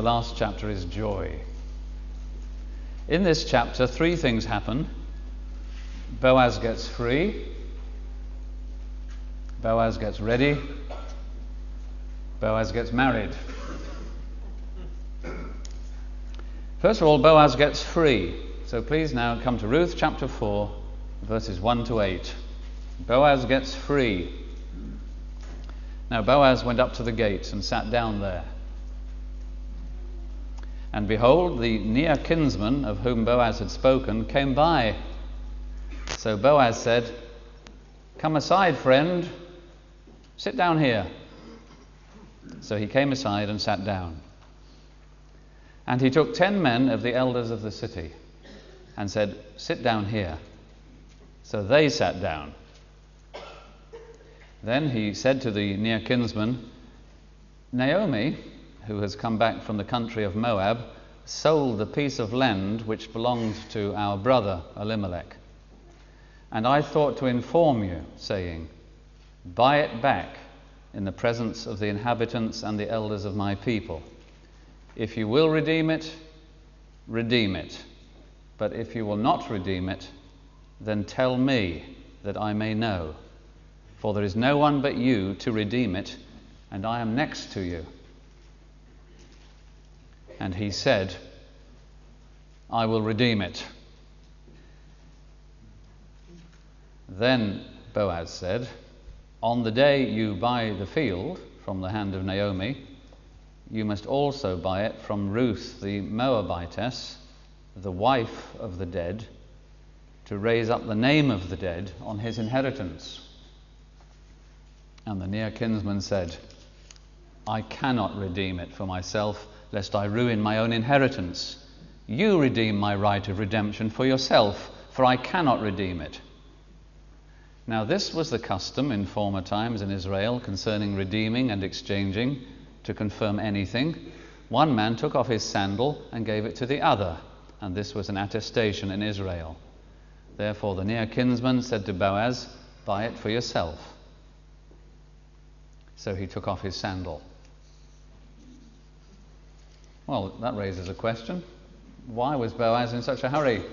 the last chapter is joy. In this chapter, three things happen. Boaz gets free, Boaz gets ready, Boaz gets married. First of all, Boaz gets free. So please now come to Ruth chapter 4, verses 1 to 8. Boaz gets free. Now Boaz went up to the gate and sat down there. And behold, the near kinsman of whom Boaz had spoken came by. So Boaz said, "Come aside, friend. Sit down here." So he came aside and sat down. And he took 10 men of the elders of the city and said, "Sit down here." So they sat down. Then he said to the near kinsman, "Naomi, who has come back from the country of Moab, sold the piece of land which belonged to our brother Elimelech. And I thought to inform you, saying, buy it back in the presence of the inhabitants and the elders of my people. If you will redeem it, redeem it. But if you will not redeem it, then tell me that I may know. For there is no one but you to redeem it, and I am next to you." And he said, "I will redeem it." Then Boaz said, "On the day you buy the field from the hand of Naomi, you must also buy it from Ruth the Moabitess, the wife of the dead, to raise up the name of the dead on his inheritance." And the near kinsman said, "I cannot redeem it for myself, lest I ruin my own inheritance. You redeem my right of redemption for yourself, for I cannot redeem it." Now this was the custom in former times in Israel concerning redeeming and exchanging. To confirm anything, one man took off his sandal and gave it to the other, and this was an attestation in Israel. Therefore the near kinsman said to Boaz, "Buy it for yourself." So he took off his sandal. Well, that raises a question. Why was Boaz in such a hurry?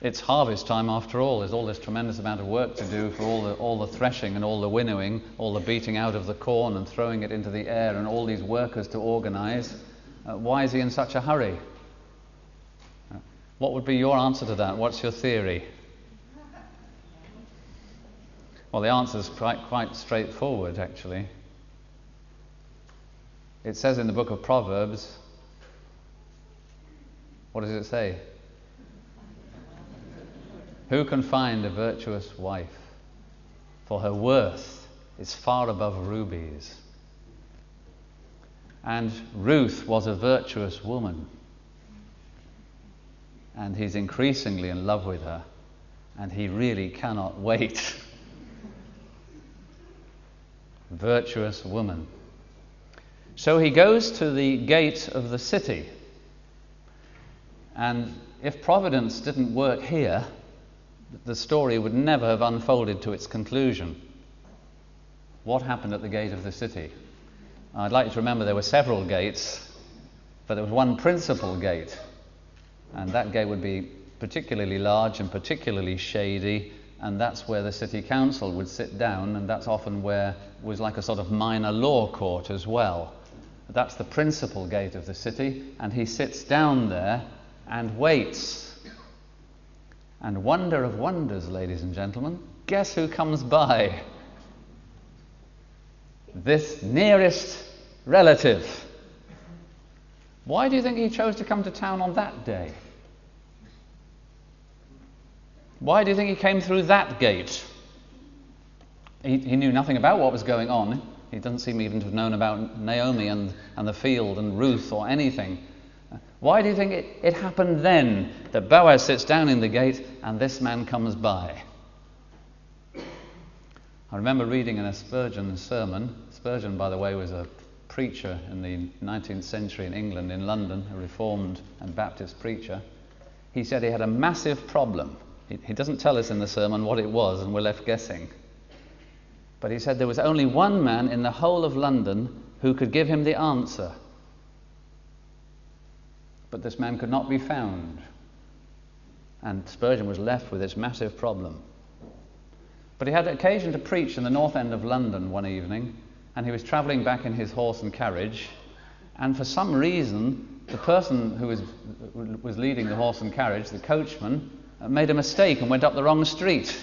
It's harvest time after all. There's all this tremendous amount of work to do for all the threshing and all the winnowing, all the beating out of the corn and throwing it into the air, and all these workers to organize. Why is he in such a hurry? What would be your answer to that? What's your theory? Well, the answer is quite straightforward, actually. It says in the book of Proverbs, what does it say? Who can find a virtuous wife? For her worth is far above rubies. And Ruth was a virtuous woman. And he's increasingly in love with her. And he really cannot wait. Virtuous woman. So he goes to the gate of the city. And if Providence didn't work here, the story would never have unfolded to its conclusion. What happened at the gate of the city? I'd like you to remember there were several gates, but there was one principal gate. And that gate would be particularly large and particularly shady, and that's where the city council would sit down, and that's often where it was like a sort of minor law court as well. But that's the principal gate of the city, and he sits down there and waits. And wonder of wonders, ladies and gentlemen, guess who comes by? This nearest relative. Why do you think he chose to come to town on that day? Why do you think he came through that gate? He knew nothing about what was going on. He doesn't seem even to have known about Naomi and the field and Ruth or anything. Why do you think it happened then that Boaz sits down in the gate and this man comes by? I remember reading in a Spurgeon sermon. Spurgeon, by the way, was a preacher in the 19th century in England, in London, a Reformed and Baptist preacher. He said he had a massive problem. He doesn't tell us in the sermon what it was, and we're left guessing. But he said there was only one man in the whole of London who could give him the answer. But this man could not be found. And Spurgeon was left with this massive problem. But he had occasion to preach in the north end of London one evening, and he was travelling back in his horse and carriage, and for some reason the person who was leading the horse and carriage, the coachman, made a mistake and went up the wrong street.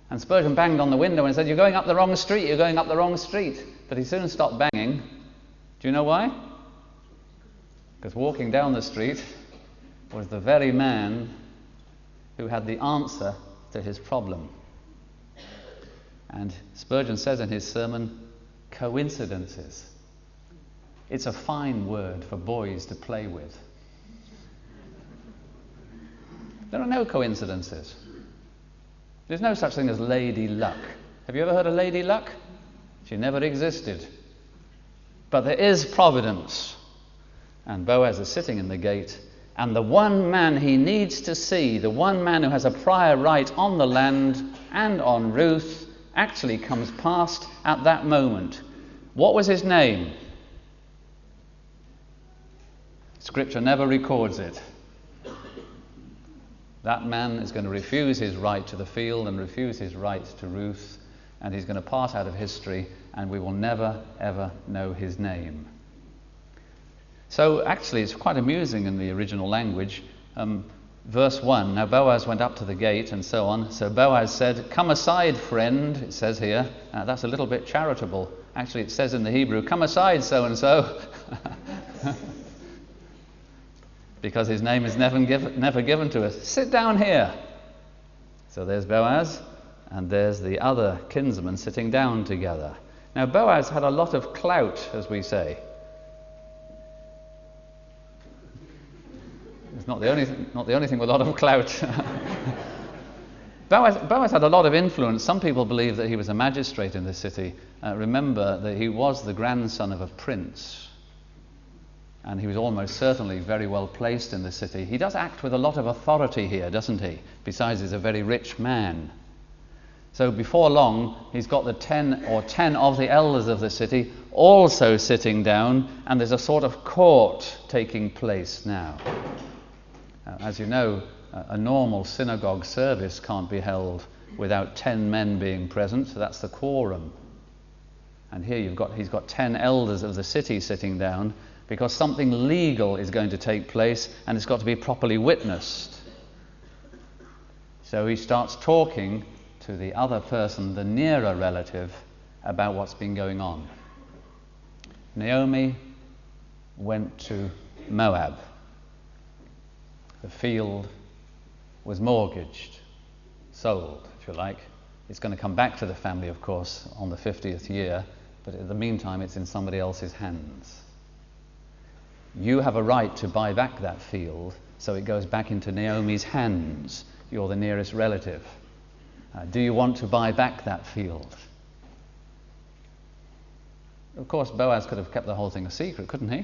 And Spurgeon banged on the window and said, "You're going up the wrong street, you're going up the wrong street." But he soon stopped banging. Do you know why? Because walking down the street was the very man who had the answer to his problem. And Spurgeon says in his sermon, coincidences. It's a fine word for boys to play with. There are no coincidences. There's no such thing as Lady Luck. Have you ever heard of Lady Luck? She never existed. But there is providence. And Boaz is sitting in the gate, and the one man he needs to see, the one man who has a prior right on the land and on Ruth, actually comes past at that moment. What was his name? Scripture never records it. That man is going to refuse his right to the field and refuse his right to Ruth, and he's going to pass out of history, and we will never, ever know his name. So actually it's quite amusing in the original language. Verse 1, now Boaz went up to the gate and so on. So Boaz said, "Come aside, friend," it says here. That's a little bit charitable. Actually it says in the Hebrew, "Come aside, so-and-so." Because his name is never given to us. "Sit down here." So there's Boaz, and there's the other kinsman sitting down together. Now Boaz had a lot of clout, as we say. It's not the only thing with a lot of clout. Boaz had a lot of influence. Some people believe that he was a magistrate in the city. Remember that he was the grandson of a prince, and he was almost certainly very well placed in the city. He does act with a lot of authority here, doesn't he? Besides, he's a very rich man. So before long, he's got the 10 of the elders of the city also sitting down, and there's a sort of court taking place now. As you know, a normal synagogue service can't be held without 10 men being present, so that's the quorum. And here he's got 10 elders of the city sitting down, because something legal is going to take place, and it's got to be properly witnessed. So he starts talking to the other person, the nearer relative, about what's been going on. Naomi went to Moab. The field was mortgaged, sold, if you like. It's going to come back to the family, of course, on the 50th year, but in the meantime it's in somebody else's hands. You have a right to buy back that field, so it goes back into Naomi's hands. You're the nearest relative. Do you want to buy back that field? Of course, Boaz could have kept the whole thing a secret, couldn't he?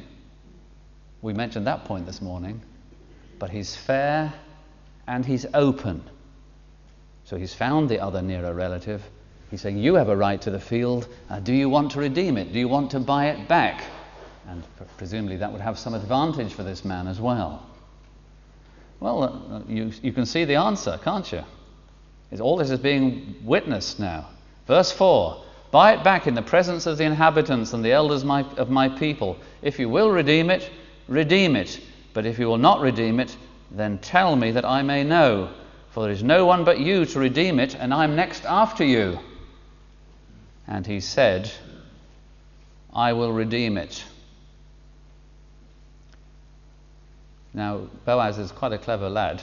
We mentioned that point this morning. But he's fair and he's open. So he's found the other nearer relative. He's saying, you have a right to the field. Do you want to redeem it? Do you want to buy it back? And presumably that would have some advantage for this man as well. Well, you can see the answer, can't you? All this is being witnessed now. Verse 4, buy it back in the presence of the inhabitants and the elders of my people. If you will redeem it, redeem it. But if you will not redeem it, then tell me that I may know. For there is no one but you to redeem it, and I am next after you. And he said, I will redeem it. Now, Boaz is quite a clever lad.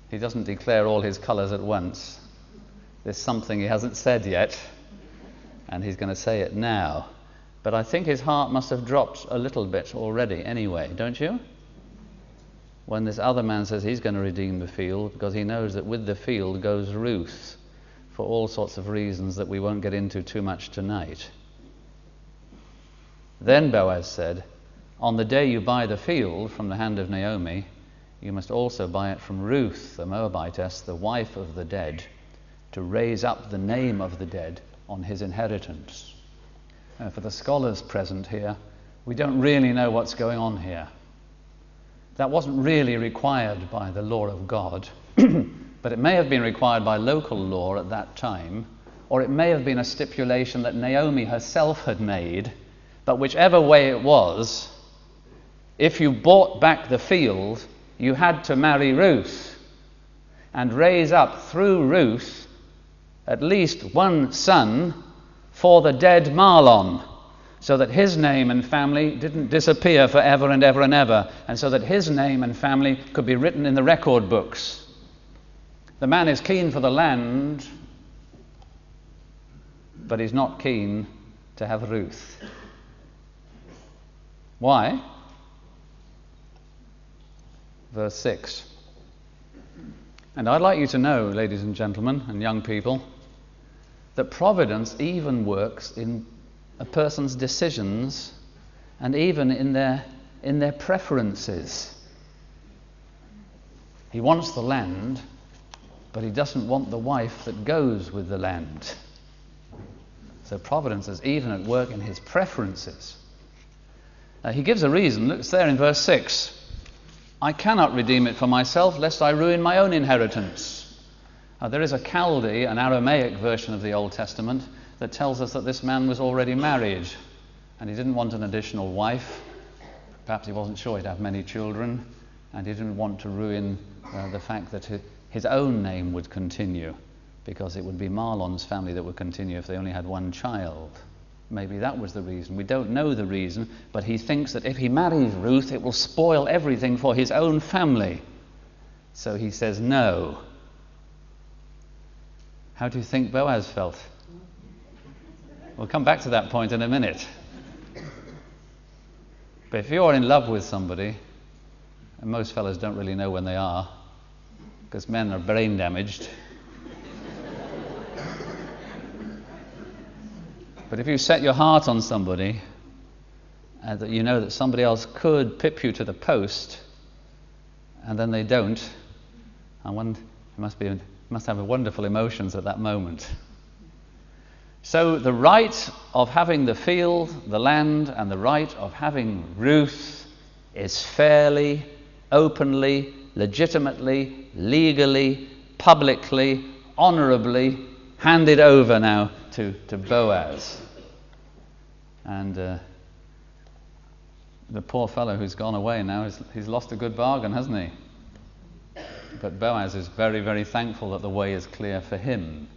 He doesn't declare all his colours at once. There's something he hasn't said yet, and he's going to say it now. But I think his heart must have dropped a little bit already anyway, don't you? When this other man says he's going to redeem the field, because he knows that with the field goes Ruth, for all sorts of reasons that we won't get into too much tonight. Then Boaz said, on the day you buy the field from the hand of Naomi, you must also buy it from Ruth, the Moabitess, the wife of the dead, to raise up the name of the dead on his inheritance. For the scholars present here, we don't really know what's going on here. That wasn't really required by the law of God, but it may have been required by local law at that time, or it may have been a stipulation that Naomi herself had made. But whichever way it was, if you bought back the field, you had to marry Ruth and raise up through Ruth at least one son for the dead Mahlon, so that his name and family didn't disappear forever and ever and ever, and so that his name and family could be written in the record books. The man is keen for the land, but he's not keen to have Ruth. Why? Verse 6. And I'd like you to know, ladies and gentlemen and young people, that providence even works in a person's decisions and even in their preferences. He wants the land, but he doesn't want the wife that goes with the land. So providence is even at work in his preferences. He gives a reason. It's there in verse 6. I cannot redeem it for myself, lest I ruin my own inheritance. There is a Chaldee, an Aramaic version of the Old Testament, that tells us that this man was already married, and he didn't want an additional wife. Perhaps he wasn't sure he'd have many children, and he didn't want to ruin the fact that his own name would continue, because it would be Mahlon's family that would continue if they only had one child. Maybe that was the reason. We don't know the reason, but he thinks that if he marries Ruth, it will spoil everything for his own family. So he says no. How do you think Boaz felt? We'll come back to that point in a minute. But if you're in love with somebody, and most fellas don't really know when they are, because men are brain damaged. But if you set your heart on somebody, that you know that somebody else could pip you to the post, and then they don't, you must have wonderful emotions at that moment. So the right of having the field, the land, and the right of having Ruth is fairly, openly, legitimately, legally, publicly, honorably handed over now to Boaz. And the poor fellow who's gone away now, he's lost a good bargain, hasn't he? But Boaz is very, very thankful that the way is clear for him.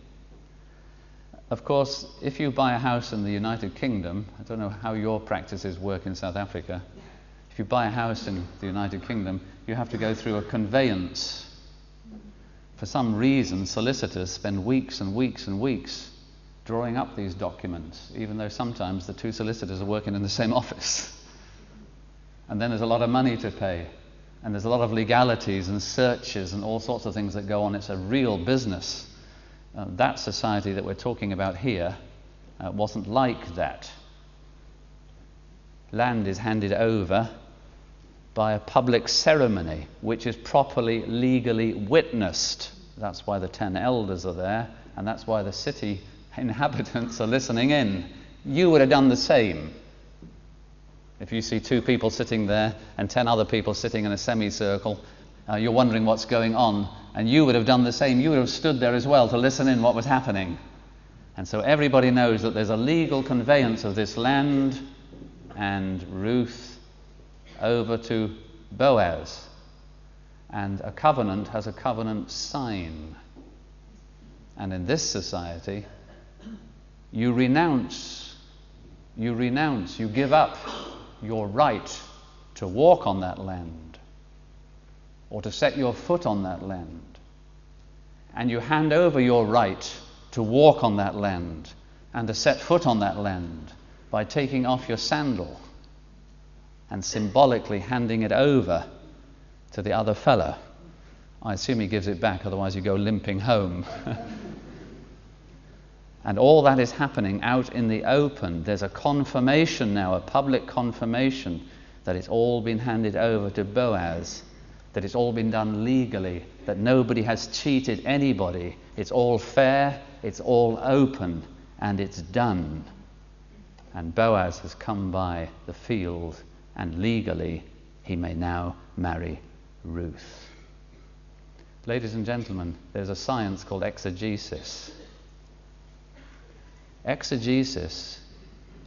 Of course, if you buy a house in the United Kingdom, I don't know how your practices work in South Africa, if you buy a house in the United Kingdom, you have to go through a conveyance. For some reason, solicitors spend weeks and weeks and weeks drawing up these documents, even though sometimes the two solicitors are working in the same office. And then there's a lot of money to pay, and there's a lot of legalities and searches and all sorts of things that go on. It's a real business. That society that we're talking about here wasn't like that. Land is handed over by a public ceremony, which is properly, legally witnessed. That's why the 10 elders are there, and that's why the city inhabitants are listening in. You would have done the same. If you see 2 people sitting there and 10 other people sitting in a semicircle, you're wondering what's going on, and you would have done the same. You would have stood there as well to listen in what was happening. And so everybody knows that there's a legal conveyance of this land and Ruth over to Boaz. And a covenant has a covenant sign. And in this society, you renounce, you give up your right to walk on that land or to set your foot on that land. And you hand over your right to walk on that land and to set foot on that land by taking off your sandal and symbolically handing it over to the other fellow. I assume he gives it back, otherwise you go limping home. And all that is happening out in the open. There's a confirmation now, a public confirmation, that it's all been handed over to Boaz, that it's all been done legally, that nobody has cheated anybody. It's all fair, it's all open, and it's done. And Boaz has come by the field, and legally he may now marry Ruth. Ladies and gentlemen, there's a science called exegesis. Exegesis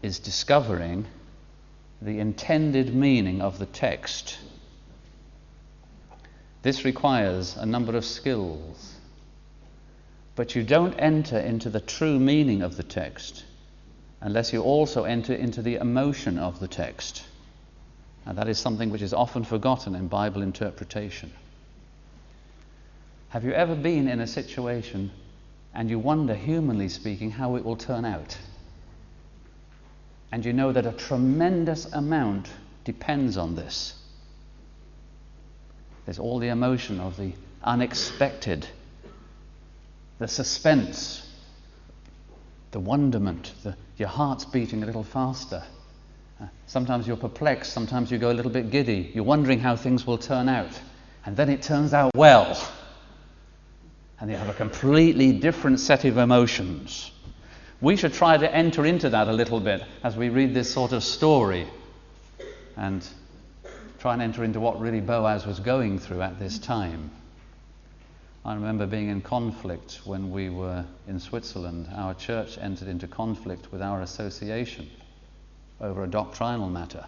is discovering the intended meaning of the text. This requires a number of skills, but you don't enter into the true meaning of the text unless you also enter into the emotion of the text. And that is something which is often forgotten in Bible interpretation. Have you ever been in a situation and you wonder, humanly speaking, how it will turn out? And you know that a tremendous amount depends on this. There's all the emotion of the unexpected, the suspense, the wonderment, your heart's beating a little faster. Sometimes you're perplexed, sometimes you go a little bit giddy. You're wondering how things will turn out. And then it turns out well. And you have a completely different set of emotions. We should try to enter into that a little bit as we read this sort of story and try and enter into what really Boaz was going through at this time. I remember being in conflict when we were in Switzerland. Our church entered into conflict with our association over a doctrinal matter.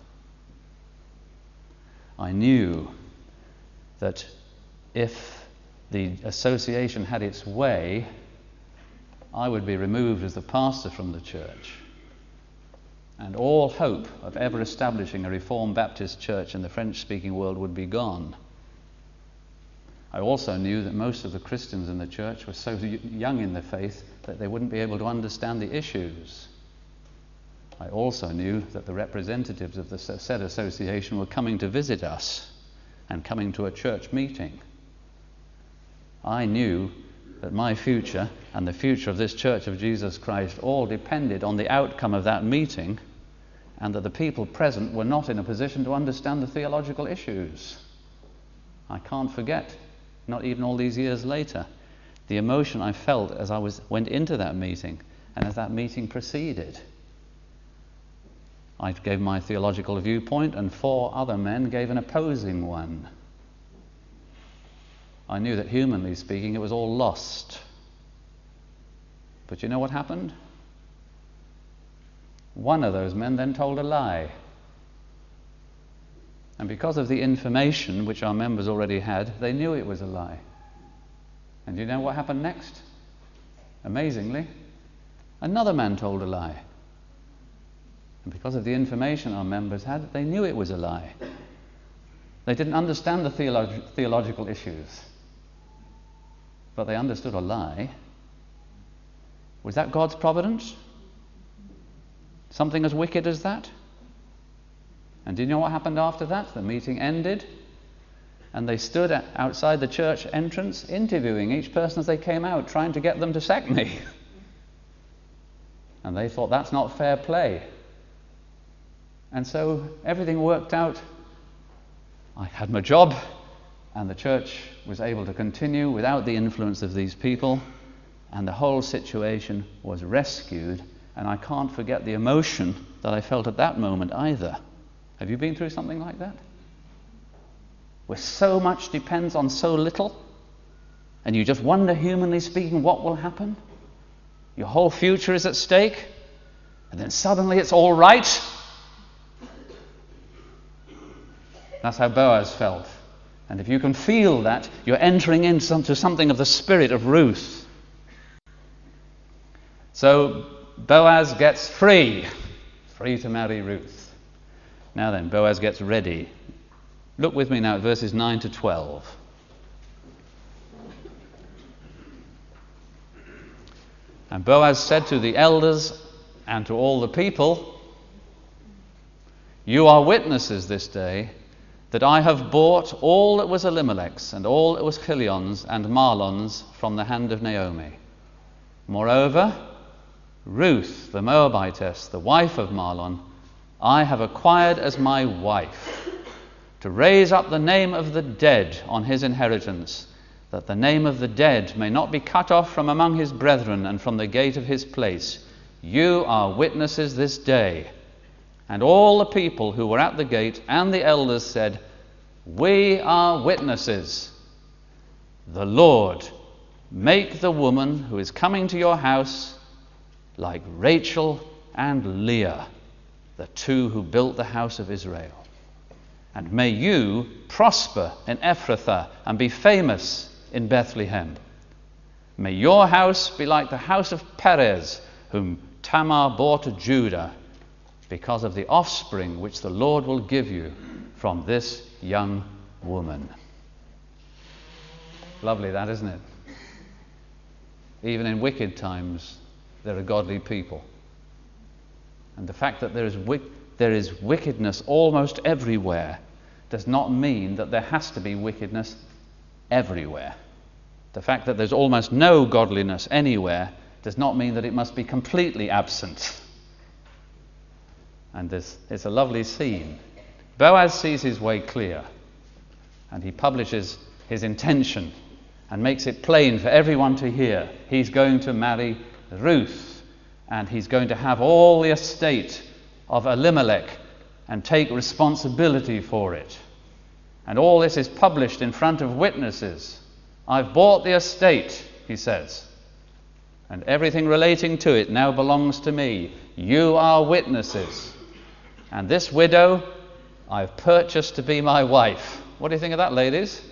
I knew that if the association had its way, I would be removed as the pastor from the church, and all hope of ever establishing a Reformed Baptist church in the French-speaking world would be gone. I also knew that most of the Christians in the church were so young in the faith that they wouldn't be able to understand the issues. I also knew that the representatives of the said association were coming to visit us and coming to a church meeting. I knew that my future and the future of this Church of Jesus Christ all depended on the outcome of that meeting, and that the people present were not in a position to understand the theological issues. I can't forget, not even all these years later, the emotion I felt as I went into that meeting and as that meeting proceeded. I gave my theological viewpoint, and 4 other men gave an opposing one. I knew that, humanly speaking, it was all lost. But you know what happened? One of those men then told a lie. And because of the information which our members already had, they knew it was a lie. And you know what happened next? Amazingly, another man told a lie. And because of the information our members had, they knew it was a lie. They didn't understand the theological issues, but they understood a lie. Was that God's providence? Something as wicked as that? And do you know what happened after that? The meeting ended, and they stood outside the church entrance interviewing each person as they came out, trying to get them to sack me. And they thought, that's not fair play. And so everything worked out. I had my job, and the church was able to continue without the influence of these people, and the whole situation was rescued. And I can't forget the emotion that I felt at that moment either. Have you been through something like that? Where so much depends on so little, and you just wonder, humanly speaking, what will happen? Your whole future is at stake, and then suddenly it's all right. That's how Boaz felt. And if you can feel that, you're entering into something of the spirit of Ruth. So Boaz gets free to marry Ruth. Now then, Boaz gets ready. Look with me now at verses 9 to 12. And Boaz said to the elders and to all the people, "You are witnesses this day that I have bought all that was Elimelech's and all that was Chilion's and Mahlon's from the hand of Naomi. Moreover, Ruth, the Moabitess, the wife of Mahlon, I have acquired as my wife, to raise up the name of the dead on his inheritance, that the name of the dead may not be cut off from among his brethren and from the gate of his place. you are witnesses this day. And all the people who were at the gate and the elders said, we are witnesses. The Lord make the woman who is coming to your house like Rachel and Leah, the two who built the house of Israel. And may you prosper in Ephrathah and be famous in Bethlehem. May your house be like the house of Perez, whom Tamar bore to Judah, because of the offspring which the Lord will give you from this young woman. Lovely that, isn't it? Even in wicked times, there are godly people. And the fact that there is wickedness almost everywhere does not mean that there has to be wickedness everywhere. The fact that there's almost no godliness anywhere does not mean that it must be completely absent. And it's a lovely scene. Boaz sees his way clear, and he publishes his intention and makes it plain for everyone to hear. He's going to marry Ruth, and he's going to have all the estate of Elimelech and take responsibility for it. And all this is published in front of witnesses. I've bought the estate, he says, and everything relating to it now belongs to me. You are witnesses. And this widow I've purchased to be my wife. What do you think of that, ladies?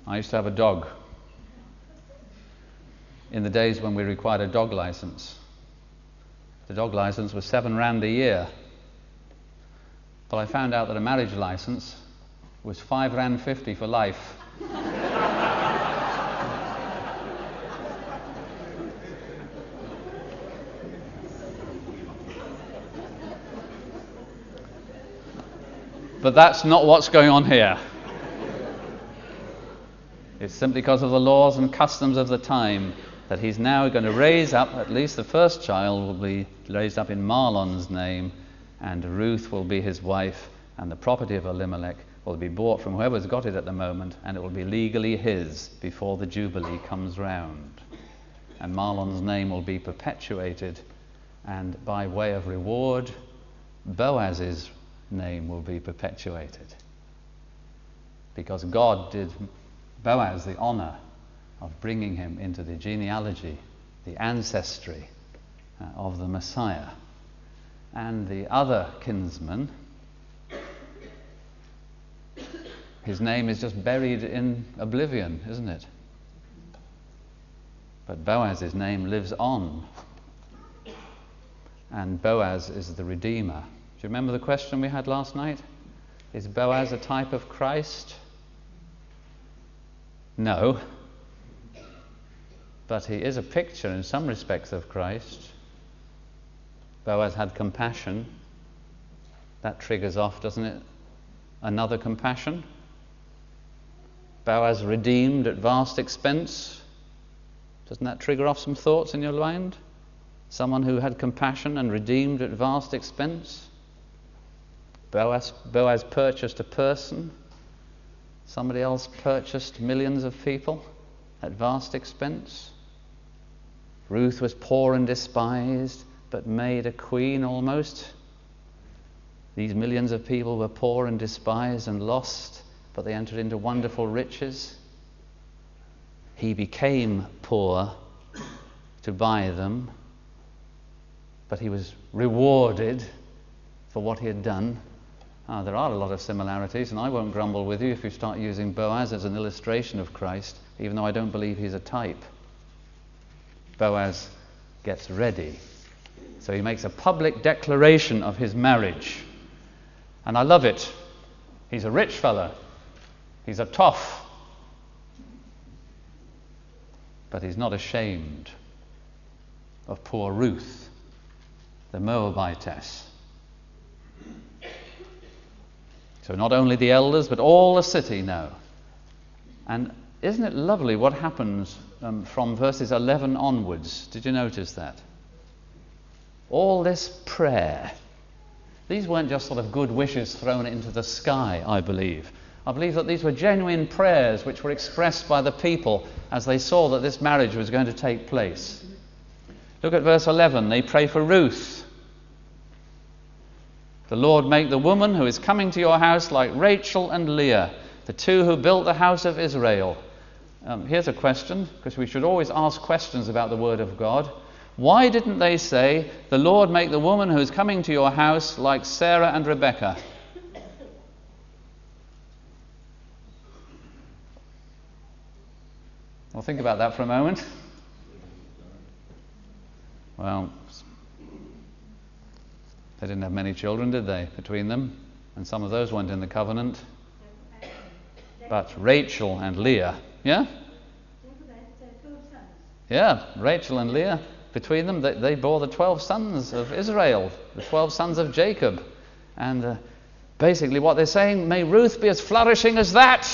I used to have a dog in the days when we required a dog license. The dog license was £7 a year. But I found out that a marriage license was £5.50 for life. But that's not what's going on here. It's simply because of the laws and customs of the time that he's now going to raise up, at least the first child will be raised up in Mahlon's name, and Ruth will be his wife, and the property of Elimelech will be bought from whoever's got it at the moment, and it will be legally his before the Jubilee comes round. And Mahlon's name will be perpetuated, and by way of reward, Boaz's name will be perpetuated. Because God did Boaz the honor of bringing him into the genealogy, the ancestry of the Messiah. And the other kinsman, his name is just buried in oblivion, isn't it? But Boaz's name lives on. And Boaz is the Redeemer. Do you remember the question we had last night? Is Boaz a type of Christ? No. But he is a picture in some respects of Christ. Boaz had compassion. That triggers off, doesn't it? Another compassion. Boaz redeemed at vast expense. Doesn't that trigger off some thoughts in your mind? Someone who had compassion and redeemed at vast expense. Boaz purchased a person. Somebody else purchased millions of people at vast expense. Ruth was poor and despised, but made a queen almost. These millions of people were poor and despised and lost, but they entered into wonderful riches. He became poor to buy them, but he was rewarded for what he had done. There are a lot of similarities, and I won't grumble with you if you start using Boaz as an illustration of Christ, even though I don't believe he's a type. Boaz gets ready. So he makes a public declaration of his marriage. And I love it. He's a rich fella. He's a toff. But he's not ashamed of poor Ruth, the Moabitess. So not only the elders, but all the city know. And isn't it lovely what happens from verses 11 onwards? Did you notice that? All this prayer. These weren't just sort of good wishes thrown into the sky, I believe. I believe that these were genuine prayers which were expressed by the people as they saw that this marriage was going to take place. Look at verse 11. They pray for Ruth. The Lord make the woman who is coming to your house like Rachel and Leah, the two who built the house of Israel. Here's a question, because we should always ask questions about the Word of God. Why didn't they say, the Lord make the woman who is coming to your house like Sarah and Rebekah? Well, think about that for a moment. Well, they didn't have many children, did they, between them? And some of those weren't in the covenant. But Rachel and Leah, yeah? Yeah, Rachel and Leah, between them, they bore the 12 sons of Israel, the 12 sons of Jacob. And basically what they're saying, may Ruth be as flourishing as that.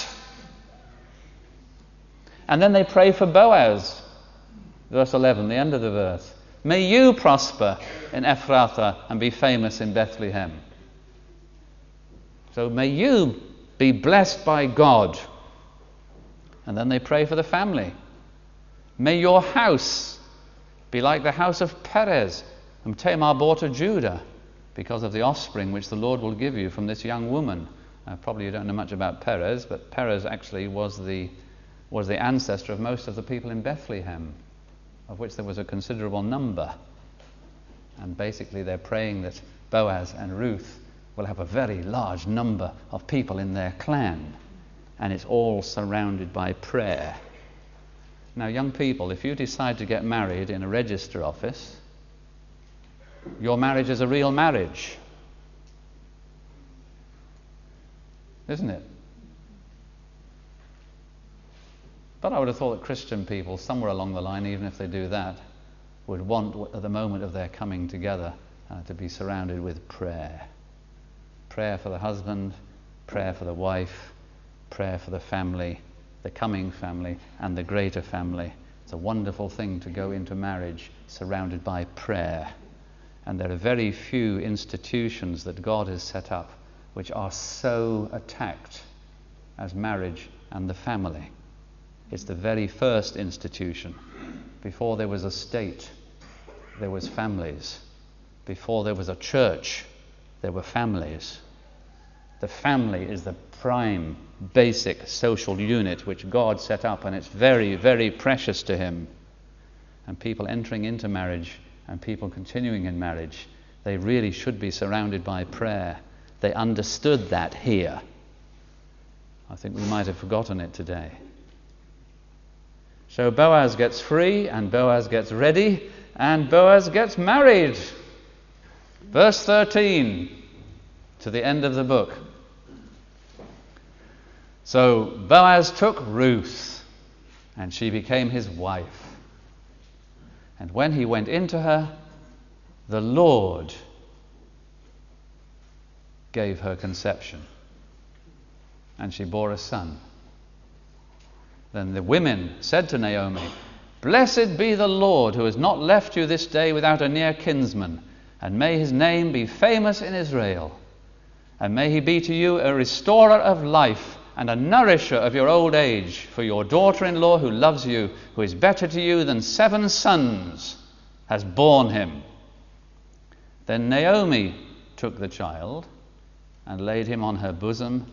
And then they pray for Boaz. Verse 11, the end of the verse. May you prosper in Ephrathah and be famous in Bethlehem. So may you be blessed by God. And then they pray for the family. May your house be like the house of Perez, whom Tamar bore to Judah, because of the offspring which the Lord will give you from this young woman. Probably you don't know much about Perez, but Perez actually was the ancestor of most of the people in Bethlehem, of which there was a considerable number. And basically they're praying that Boaz and Ruth will have a very large number of people in their clan, and it's all surrounded by prayer. Now, young people, if you decide to get married in a register office, your marriage is a real marriage, isn't it? But I would have thought that Christian people, somewhere along the line, even if they do that, would want, at the moment of their coming together, to be surrounded with prayer. Prayer for the husband, prayer for the wife, prayer for the family, the coming family, and the greater family. It's a wonderful thing to go into marriage surrounded by prayer. And there are very few institutions that God has set up which are so attacked as marriage and the family. It's the very first institution. Before there was a state, there was families. Before there was a church, there were families. The family is the prime, basic social unit which God set up, and it's very, very precious to Him. And people entering into marriage and people continuing in marriage, they really should be surrounded by prayer. They understood that here. I think we might have forgotten it today. So Boaz gets free, and Boaz gets ready, and Boaz gets married. Verse 13, to the end of the book. So Boaz took Ruth, and she became his wife. And when he went into her, the Lord gave her conception, and she bore a son. Then the women said to Naomi, "Blessed be the Lord, who has not left you this day without a near kinsman, and may his name be famous in Israel. And may he be to you a restorer of life and a nourisher of your old age, for your daughter-in-law who loves you, who is better to you than 7 sons, has borne him." Then Naomi took the child and laid him on her bosom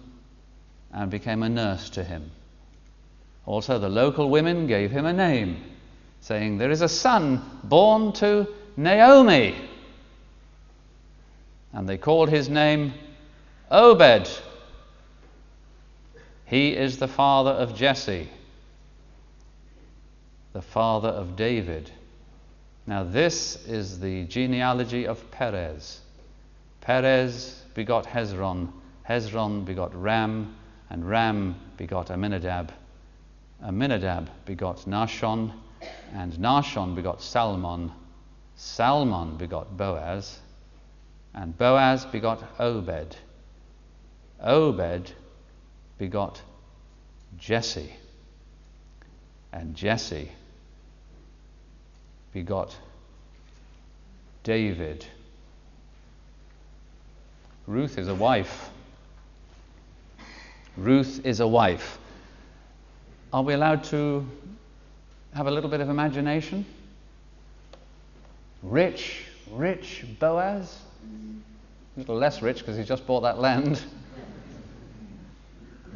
and became a nurse to him. Also the local women gave him a name, saying, "There is a son born to Naomi." And they called his name Obed. He is the father of Jesse, the father of David. Now this is the genealogy of Perez. Perez begot Hezron, Hezron begot Ram, and Ram begot Amminadab. Amminadab begot Nahshon, and Nahshon begot Salmon. Salmon begot Boaz, and Boaz begot Obed. Obed begot Jesse, and Jesse begot David. Ruth is a wife. Ruth is a wife. Are we allowed to have a little bit of imagination? Rich Boaz? A little less rich because he's just bought that land.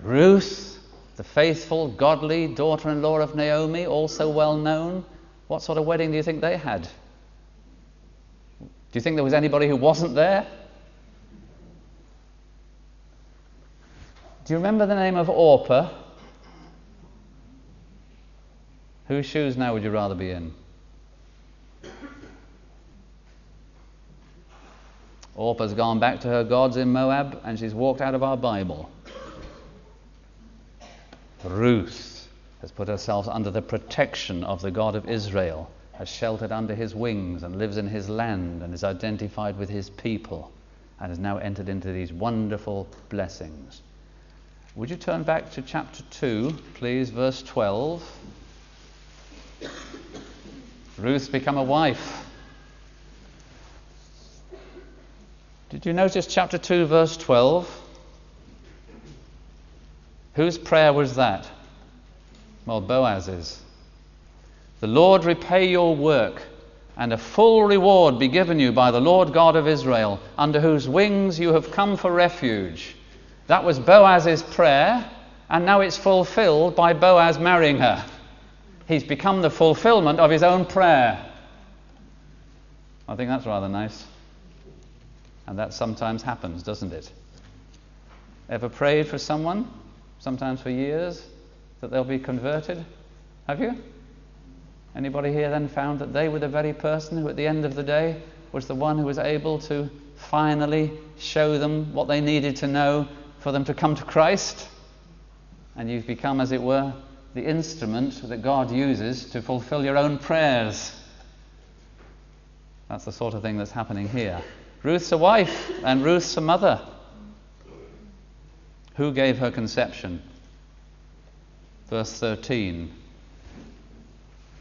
Ruth, the faithful, godly daughter-in-law of Naomi, also well known. What sort of wedding do you think they had? Do you think there was anybody who wasn't there? Do you remember the name of Orpah? Whose shoes now would you rather be in? Orpah's gone back to her gods in Moab, and she's walked out of our Bible. Ruth has put herself under the protection of the God of Israel, has sheltered under his wings and lives in his land and is identified with his people and has now entered into these wonderful blessings. Would you turn back to chapter 2, please, verse 12. Ruth's become a wife. Did you notice chapter 2, verse 12? Whose prayer was that? Well, Boaz's. The Lord repay your work, and a full reward be given you by the Lord God of Israel, under whose wings you have come for refuge. That was Boaz's prayer, and now it's fulfilled by Boaz marrying her. He's become the fulfillment of his own prayer. I think that's rather nice. And that sometimes happens, doesn't it? Ever prayed for someone, sometimes for years, that they'll be converted? Have you? Anybody here then found that they were the very person who at the end of the day was the one who was able to finally show them what they needed to know for them to come to Christ? And you've become, as it were, the instrument that God uses to fulfill your own prayers. That's the sort of thing that's happening here. Ruth's a wife, and Ruth's a mother. Who gave her conception? Verse 13.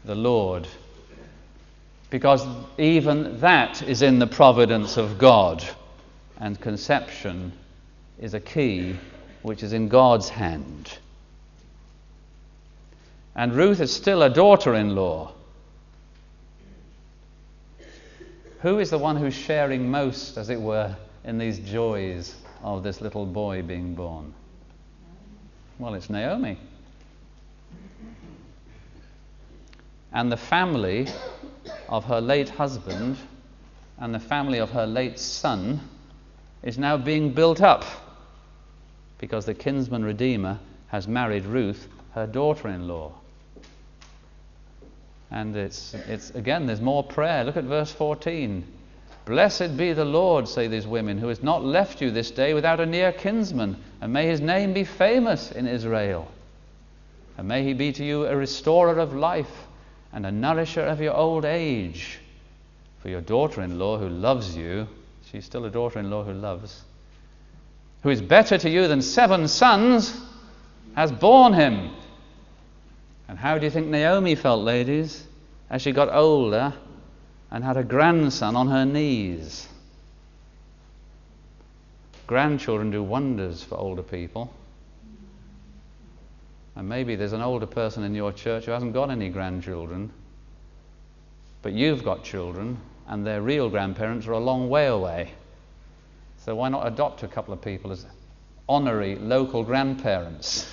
The Lord. Because even that is in the providence of God, and conception is a key which is in God's hand. And Ruth is still a daughter-in-law. Who is the one who's sharing most, as it were, in these joys of this little boy being born? Well, it's Naomi. And the family of her late husband and the family of her late son is now being built up because the kinsman redeemer has married Ruth, her daughter-in-law. And it's again, there's more prayer. Look at verse 14. Blessed be the Lord, say these women, who has not left you this day without a near kinsman, and may his name be famous in Israel. And may he be to you a restorer of life and a nourisher of your old age. For your daughter-in-law who loves you, she's still a daughter-in-law who loves, who is better to you than 7 sons, has borne him. And how do you think Naomi felt, ladies, as she got older and had a grandson on her knees? Grandchildren do wonders for older people. And maybe there's an older person in your church who hasn't got any grandchildren, but you've got children, and their real grandparents are a long way away. So why not adopt a couple of people as honorary local grandparents?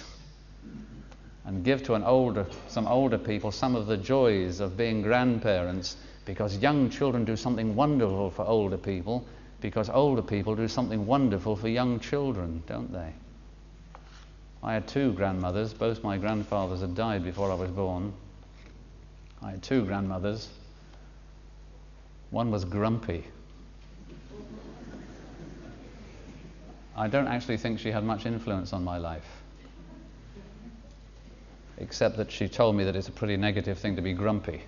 And give to some older people some of the joys of being grandparents, because young children do something wonderful for older people, because older people do something wonderful for young children, don't they? I had 2 grandmothers. Both my grandfathers had died before I was born. I had 2 grandmothers. One was grumpy. I don't actually think she had much influence on my life, except that she told me that it's a pretty negative thing to be grumpy.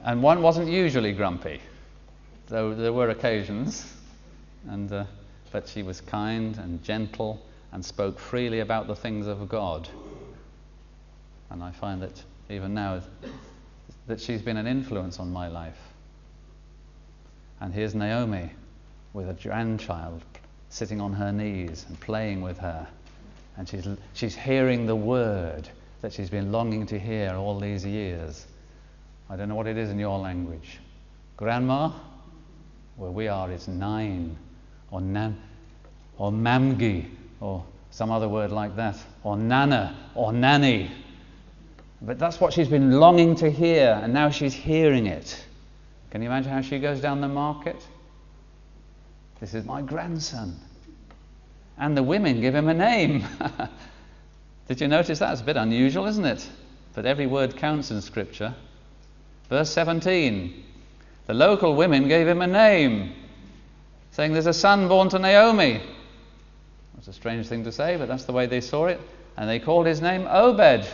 And one wasn't usually grumpy, though there were occasions, but she was kind and gentle and spoke freely about the things of God. And I find that even now that she's been an influence on my life. And here's Naomi with a grandchild sitting on her knees and playing with her. And she's hearing the word that she's been longing to hear all these years. I don't know what it is in your language. Grandma? Where we are, it's nine, or nan, or mamgi, or some other word like that, or nana, or nanny. But that's what she's been longing to hear, and now she's hearing it. Can you imagine how she goes down the market? This is my grandson. And the women give him a name. Did you notice that? It's a bit unusual, isn't it? But every word counts in Scripture. Verse 17. The local women gave him a name, saying, there's a son born to Naomi. That's a strange thing to say, but that's the way they saw it. And they called his name Obed,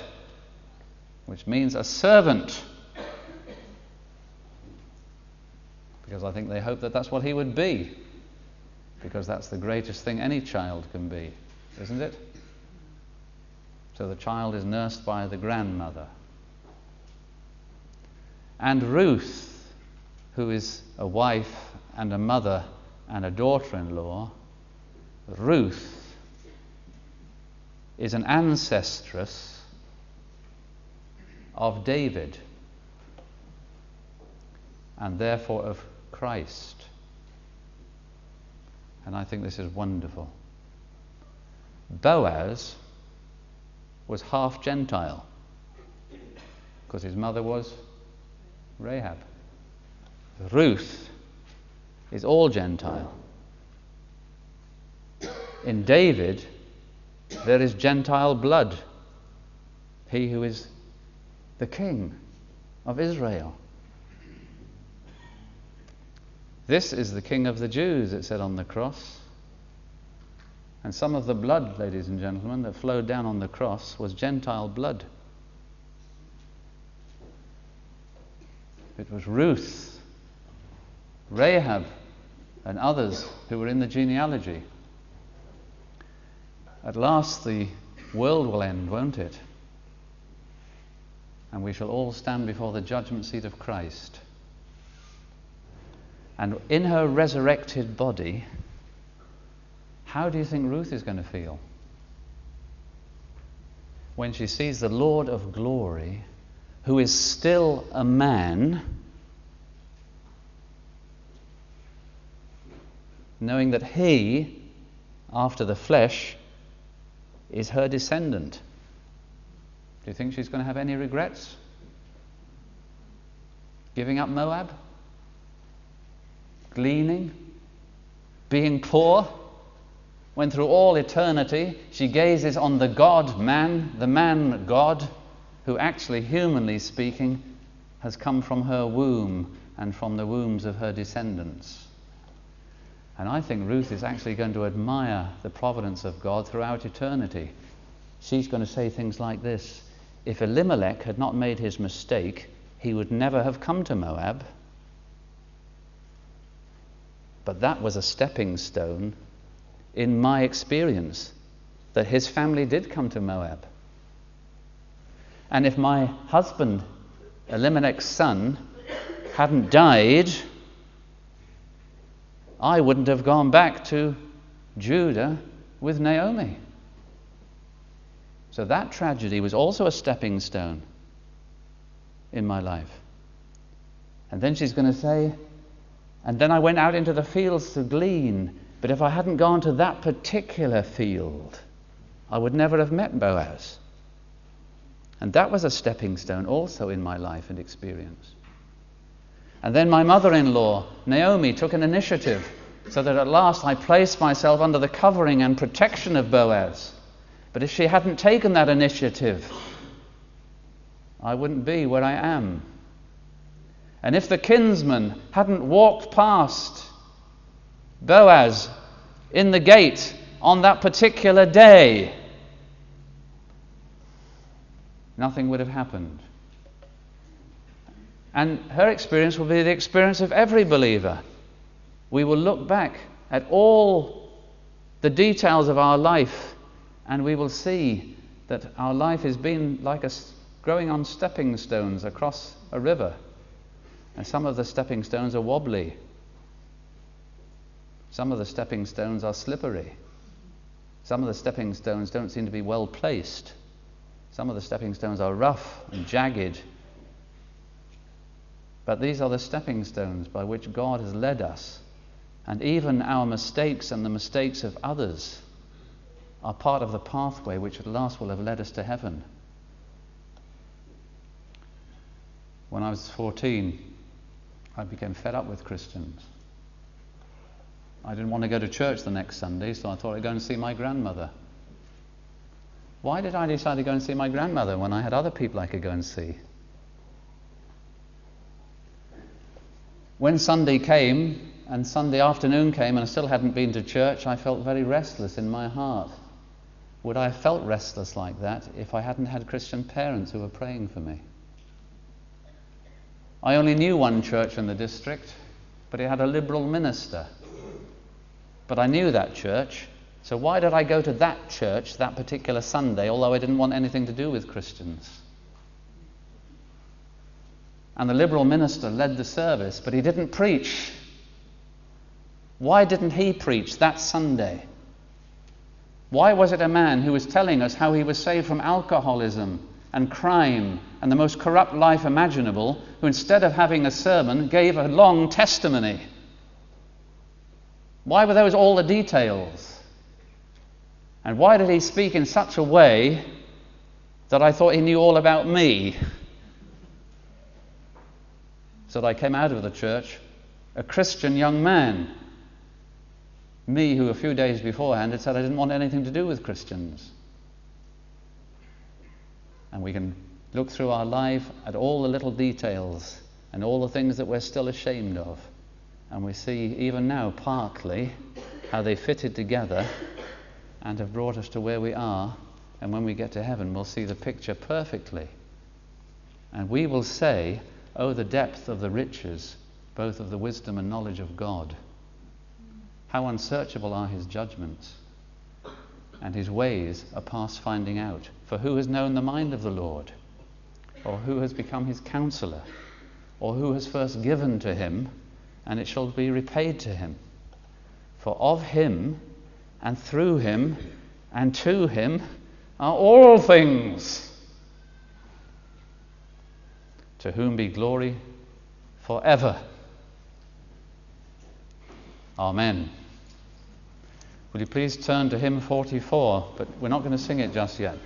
which means a servant. Because I think they hoped that that's what he would be. Because that's the greatest thing any child can be, isn't it? So the child is nursed by the grandmother. And Ruth, who is a wife and a mother and a daughter-in-law, Ruth is an ancestress of David and therefore of Christ. And I think this is wonderful. Boaz was half Gentile because his mother was Rahab. Ruth is all Gentile. In David, there is Gentile blood. He who is the king of Israel. This is the King of the Jews, it said on the cross. And some of the blood, ladies and gentlemen, that flowed down on the cross was Gentile blood. It was Ruth, Rahab, and others who were in the genealogy. At last the world will end, won't it? And we shall all stand before the judgment seat of Christ. And in her resurrected body, how do you think Ruth is going to feel? When she sees the Lord of glory, who is still a man, knowing that he, after the flesh, is her descendant. Do you think she's going to have any regrets? Giving up Moab? Gleaning? Being poor? When through all eternity she gazes on the God-man, the man-God, who actually, humanly speaking, has come from her womb and from the wombs of her descendants. And I think Ruth is actually going to admire the providence of God throughout eternity. She's going to say things like this: if Elimelech had not made his mistake, he would never have come to Moab. But that was a stepping stone in my experience, that his family did come to Moab. And if my husband, Elimelech's son, hadn't died, I wouldn't have gone back to Judah with Naomi. So that tragedy was also a stepping stone in my life. And then she's going to say, and then I went out into the fields to glean, but if I hadn't gone to that particular field, I would never have met Boaz. And that was a stepping stone also in my life and experience. And then my mother-in-law, Naomi, took an initiative so that at last I placed myself under the covering and protection of Boaz. But if she hadn't taken that initiative, I wouldn't be where I am. And if the kinsman hadn't walked past Boaz in the gate on that particular day, nothing would have happened. And her experience will be the experience of every believer. We will look back at all the details of our life and we will see that our life has been like growing on stepping stones across a river. And some of the stepping stones are wobbly. Some of the stepping stones are slippery. Some of the stepping stones don't seem to be well placed. Some of the stepping stones are rough and jagged. But these are the stepping stones by which God has led us. And even our mistakes and the mistakes of others are part of the pathway which at last will have led us to heaven. When I was 14, I became fed up with Christians. I didn't want to go to church the next Sunday, so I thought I'd go and see my grandmother. Why did I decide to go and see my grandmother when I had other people I could go and see? When Sunday came, and Sunday afternoon came, and I still hadn't been to church, I felt very restless in my heart. Would I have felt restless like that if I hadn't had Christian parents who were praying for me? I only knew one church in the district, but it had a liberal minister. But I knew that church, so why did I go to that church that particular Sunday, although I didn't want anything to do with Christians? And the liberal minister led the service, but he didn't preach. Why didn't he preach that Sunday? Why was it a man who was telling us how he was saved from alcoholism and crime and the most corrupt life imaginable, who instead of having a sermon gave a long testimony? Why were those all the details? And why did he speak in such a way that I thought he knew all about me? So that I came out of the church a Christian young man. Me, who a few days beforehand had said I didn't want anything to do with Christians. And we can look through our life at all the little details and all the things that we're still ashamed of. And we see even now, partly, how they fitted together and have brought us to where we are. And when we get to heaven, we'll see the picture perfectly. And we will say, oh, the depth of the riches, both of the wisdom and knowledge of God. How unsearchable are his judgments, and his ways are past finding out. For who has known the mind of the Lord? Or who has become his counselor? Or who has first given to him, and it shall be repaid to him? For of him, and through him, and to him are all things, to whom be glory forever. Amen. Will you please turn to hymn 44, but we're not going to sing it just yet.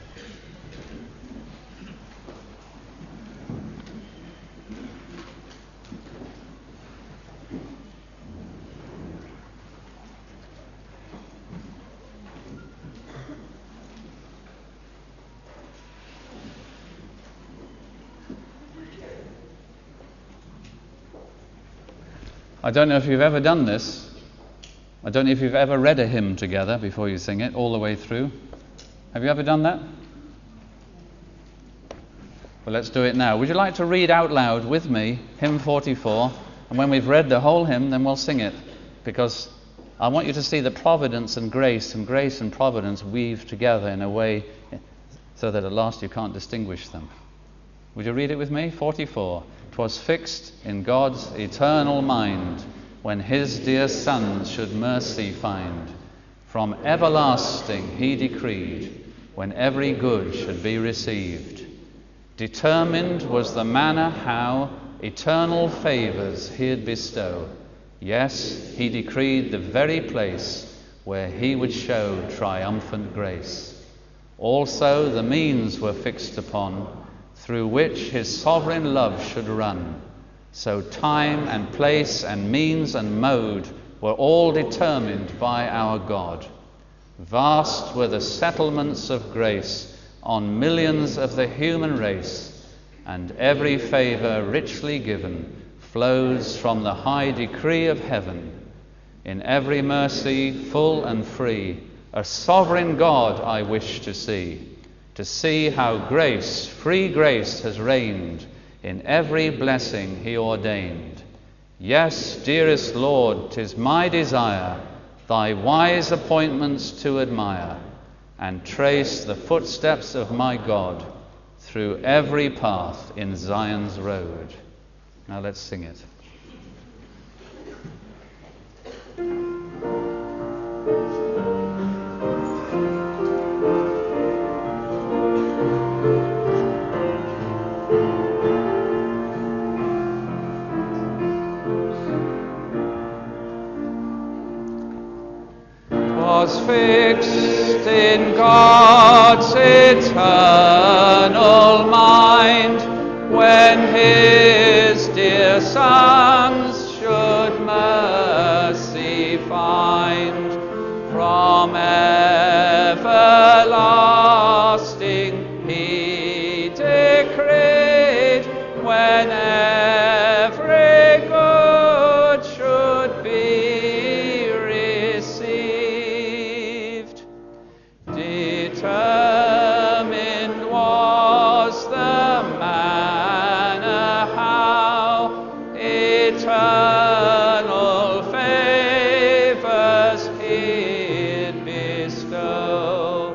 I don't know if you've ever done this. I don't know if you've ever read a hymn together before you sing it, all the way through. Have you ever done that? Well, let's do it now. Would you like to read out loud with me, hymn 44? And when we've read the whole hymn, then we'll sing it. Because I want you to see that providence and grace and providence weave together in a way so that at last you can't distinguish them. Would you read it with me? 44. 'Twas fixed in God's eternal mind, when his dear sons should mercy find. From everlasting he decreed, when every good should be received. Determined was the manner how eternal favours he'd bestow. Yes, he decreed the very place where he would show triumphant grace. Also the means were fixed upon, through which his sovereign love should run. So time and place and means and mode were all determined by our God. Vast were the settlements of grace on millions of the human race, and every favour richly given flows from the high decree of heaven. In every mercy full and free, a sovereign God I wish to see how grace, free grace, has reigned in every blessing he ordained. Yes, dearest Lord, 'tis my desire thy wise appointments to admire, and trace the footsteps of my God through every path in Zion's road. Now let's sing it. was fixed in God's eternal mind when his dear sons should mercy find. From everlasting he decreed when every good should be received. Determined was the manner how eternal favors he'd bestow.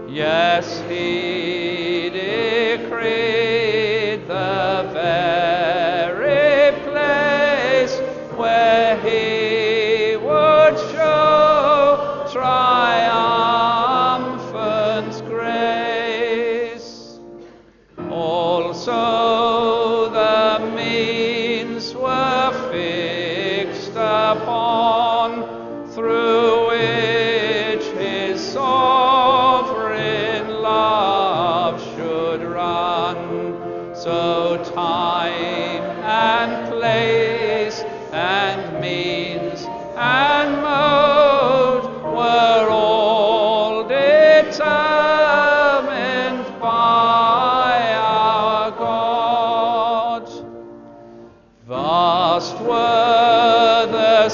Yes, he decreed the very place where he would show triumphant grace. Also the means were fixed upon through which his sovereign love should run. So time and place and means and mode were all determined by our God. Vast were the